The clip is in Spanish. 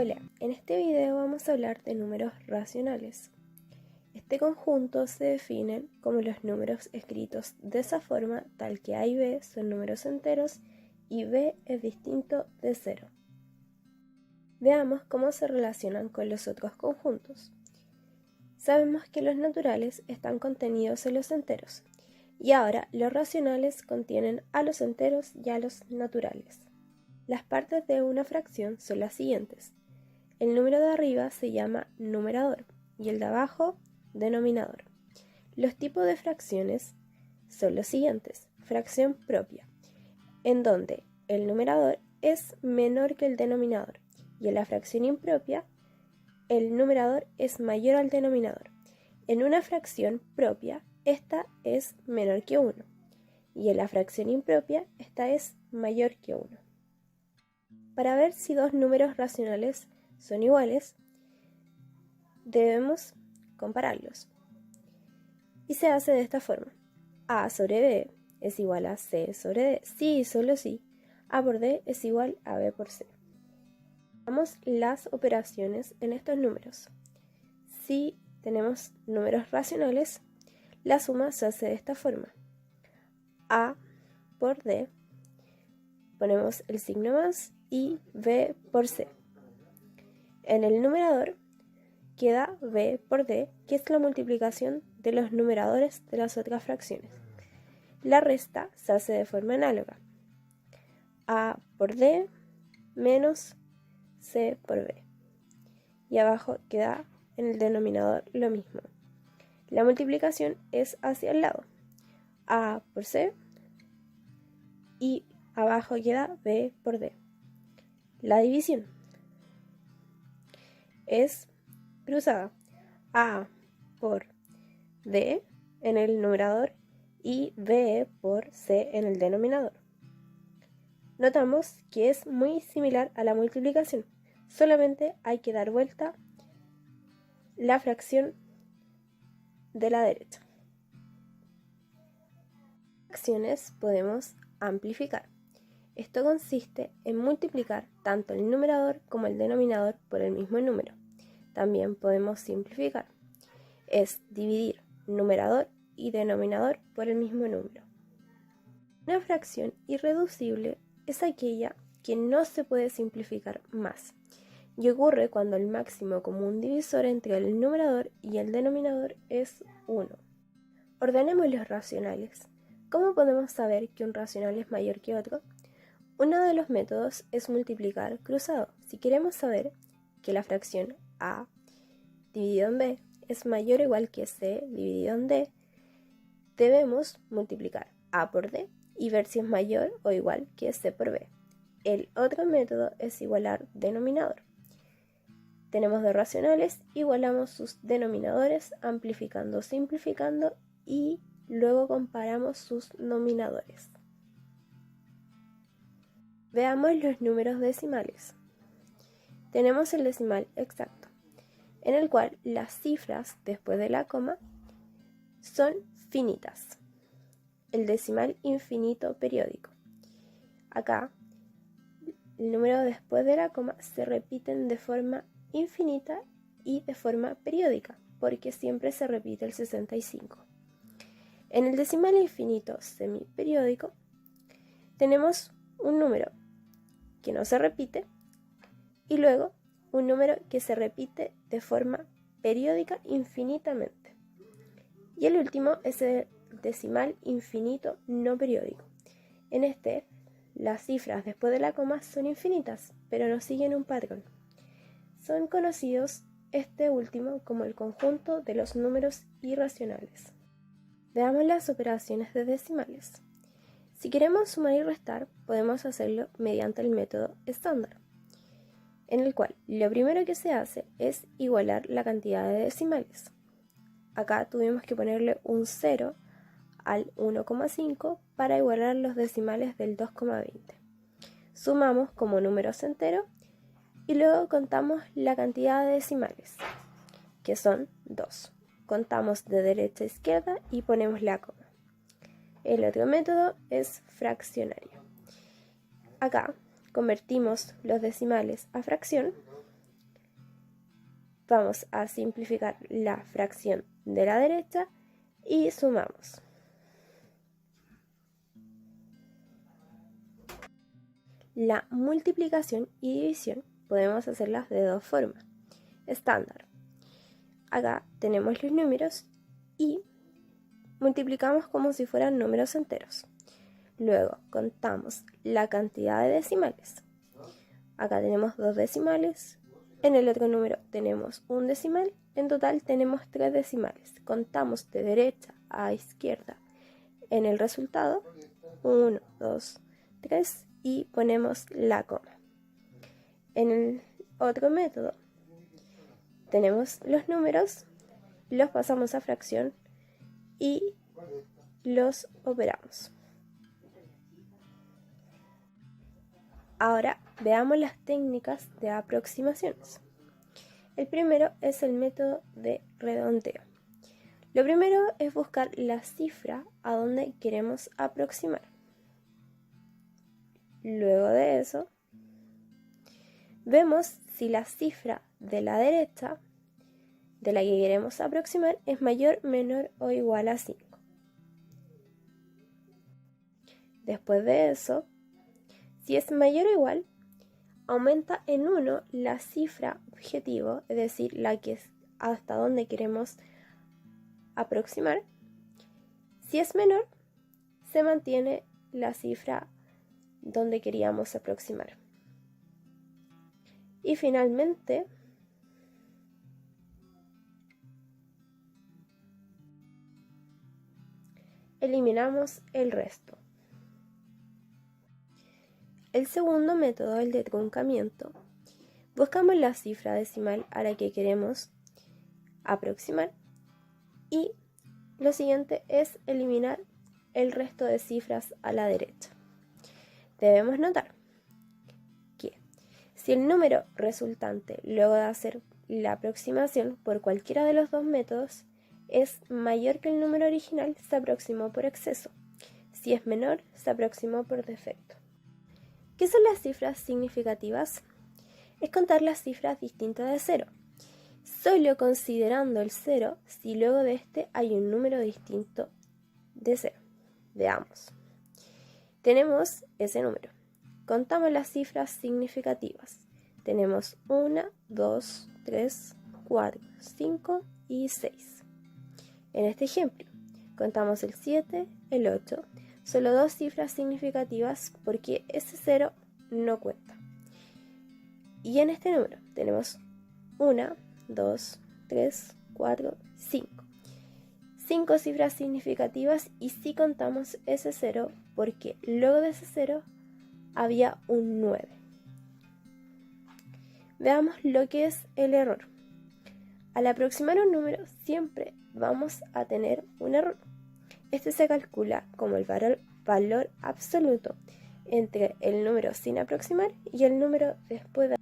Hola, en este video vamos a hablar de números racionales. Este conjunto se define como los números escritos de esa forma, tal que A y B son números enteros y B es distinto de 0. Veamos cómo se relacionan con los otros conjuntos. Sabemos que los naturales están contenidos en los enteros, y ahora los racionales contienen a los enteros y a los naturales. Las partes de una fracción son las siguientes. El número de arriba se llama numerador y el de abajo denominador. Los tipos de fracciones son los siguientes. Fracción propia, en donde el numerador es menor que el denominador, y en la fracción impropia el numerador es mayor al denominador. En una fracción propia, esta es menor que 1, y en la fracción impropia, esta es mayor que 1. Para ver si dos números racionales son iguales, debemos compararlos. Y se hace de esta forma. A sobre B es igual a C sobre D. Si y solo si A por D es igual a B por C. Hagamos las operaciones en estos números. Si tenemos números racionales, la suma se hace de esta forma. A por D, ponemos el signo más y B por C. En el numerador queda B por D, que es la multiplicación de los numeradores de las otras fracciones. La resta se hace de forma análoga. A por D menos C por B. Y abajo queda en el denominador lo mismo. La multiplicación es hacia el lado. A por C y abajo queda B por D. La división es cruzada. A por D en el numerador y B por C en el denominador. Notamos que es muy similar a la multiplicación, solamente hay que dar vuelta la fracción de la derecha. Fracciones podemos amplificar. Esto consiste en multiplicar tanto el numerador como el denominador por el mismo número. También podemos simplificar. Es dividir numerador y denominador por el mismo número. Una fracción irreducible es aquella que no se puede simplificar más, y ocurre cuando el máximo común divisor entre el numerador y el denominador es 1. Ordenemos los racionales. ¿Cómo podemos saber que un racional es mayor que otro? Uno de los métodos es multiplicar cruzado. Si queremos saber que la fracción A dividido en B es mayor o igual que C dividido en D, debemos multiplicar A por D y ver si es mayor o igual que C por B. El otro método es igualar denominador. Tenemos dos racionales, igualamos sus denominadores amplificando, simplificando y luego comparamos sus nominadores. Veamos los números decimales. Tenemos el decimal exacto, en el cual las cifras después de la coma son finitas. El decimal infinito periódico. Acá, el número después de la coma se repiten de forma infinita y de forma periódica, porque siempre se repite el 65. En el decimal infinito semiperiódico tenemos un número que no se repite y luego un número que se repite de forma periódica infinitamente. Y el último es el decimal infinito no periódico. En este, las cifras después de la coma son infinitas, pero no siguen un patrón. Son conocidos este último como el conjunto de los números irracionales. Veamos las operaciones de decimales. Si queremos sumar y restar, podemos hacerlo mediante el método estándar, en el cual lo primero que se hace es igualar la cantidad de decimales. Acá tuvimos que ponerle un 0 al 1,5 para igualar los decimales del 2,20. Sumamos como números enteros y luego contamos la cantidad de decimales, que son 2. Contamos de derecha a izquierda y ponemos la coma. El otro método es fraccionario. Acá convertimos los decimales a fracción Vamos a simplificar la fracción de la derecha y sumamos. La multiplicación y división podemos hacerlas de dos formas. Estándar. Acá tenemos los números y multiplicamos como si fueran números enteros. Luego contamos la cantidad de decimales. Acá tenemos 2 decimales. En el otro número tenemos un decimal. En total tenemos 3 decimales. Contamos de derecha a izquierda en el resultado. 1, 2, 3 y ponemos la coma. En el otro método tenemos los números, los pasamos a fracción y los operamos. Ahora veamos las técnicas de aproximaciones. El primero es el método de redondeo. Lo primero es buscar la cifra a donde queremos aproximar. Luego de eso, vemos si la cifra de la derecha, de la que queremos aproximar, es mayor, menor o igual a 5. Después de eso, si es mayor o igual, aumenta en 1 la cifra objetivo, es decir, la que es hasta donde queremos aproximar. Si es menor, se mantiene la cifra donde queríamos aproximar. Y finalmente, eliminamos el resto. El segundo método, el de truncamiento, buscamos la cifra decimal a la que queremos aproximar y lo siguiente es eliminar el resto de cifras a la derecha. Debemos notar que si el número resultante luego de hacer la aproximación por cualquiera de los dos métodos es mayor que el número original, se aproximó por exceso. Si es menor, se aproximó por defecto. ¿Qué son las cifras significativas? Es contar las cifras distintas de 0, solo considerando el 0 si luego de este hay un número distinto de 0. Veamos. Tenemos ese número. Contamos las cifras significativas. Tenemos 1, 2, 3, 4, 5 y 6. En este ejemplo, contamos el 7, el 8. Solo 2 cifras significativas porque ese 0 no cuenta. Y en este número tenemos 1, 2, 3, 4, 5. 5 cifras significativas y sí contamos ese 0 porque luego de ese 0 había un 9. Veamos lo que es el error. Al aproximar un número siempre vamos a tener un error. Este se calcula como el valor absoluto entre el número sin aproximar y el número después de